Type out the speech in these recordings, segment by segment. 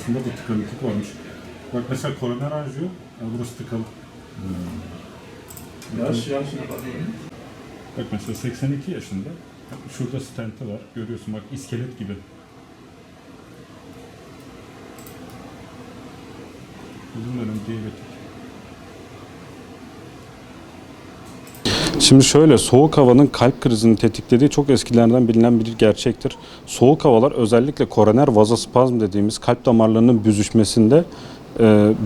Burasında da tıkanıklık varmış. Bak mesela koroner anjiyo, burası tıkalı. Yaşına bakıyorum. Bak mesela 82 yaşında. Şurada stenti var. Görüyorsun bak, iskelet gibi. Uzun dönem diyabetik. Şimdi şöyle, soğuk havanın kalp krizini tetiklediği çok eskilerden bilinen bir gerçektir. Soğuk havalar özellikle koroner vazospazm dediğimiz kalp damarlarının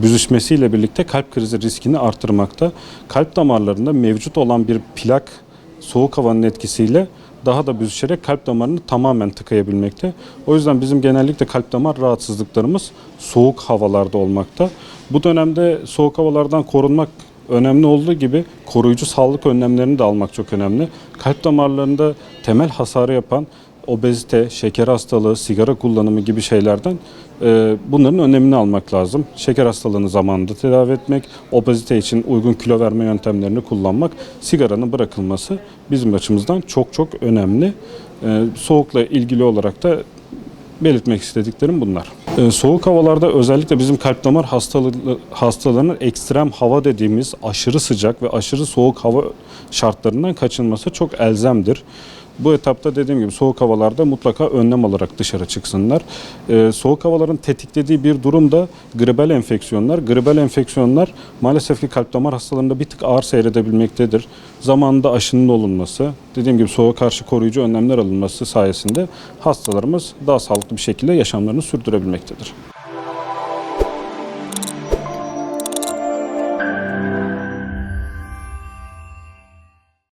büzüşmesiyle birlikte kalp krizi riskini artırmakta. Kalp damarlarında mevcut olan bir plak soğuk havanın etkisiyle daha da büzüşerek kalp damarını tamamen tıkayabilmekte. O yüzden bizim genellikle kalp damar rahatsızlıklarımız soğuk havalarda olmakta. Bu dönemde soğuk havalardan korunmak önemli olduğu gibi koruyucu sağlık önlemlerini de almak çok önemli. Kalp damarlarında temel hasarı yapan obezite, şeker hastalığı, sigara kullanımı gibi şeylerden bunların önlemini almak lazım. Şeker hastalığını zamanında tedavi etmek, obezite için uygun kilo verme yöntemlerini kullanmak, sigaranın bırakılması bizim açımızdan çok çok önemli. Soğukla ilgili olarak da belirtmek istediklerim bunlar. Soğuk havalarda özellikle bizim kalp damar hastalarının ekstrem hava dediğimiz aşırı sıcak ve aşırı soğuk hava şartlarından kaçınması çok elzemdir. Bu etapta dediğim gibi soğuk havalarda mutlaka önlem alarak dışarı çıksınlar. Soğuk havaların tetiklediği bir durum da gribal enfeksiyonlar. Gribal enfeksiyonlar maalesef ki kalp damar hastalarında bir tık ağır seyredebilmektedir. Zamanında aşının olunması, dediğim gibi soğuğa karşı koruyucu önlemler alınması sayesinde hastalarımız daha sağlıklı bir şekilde yaşamlarını sürdürebilmektedir.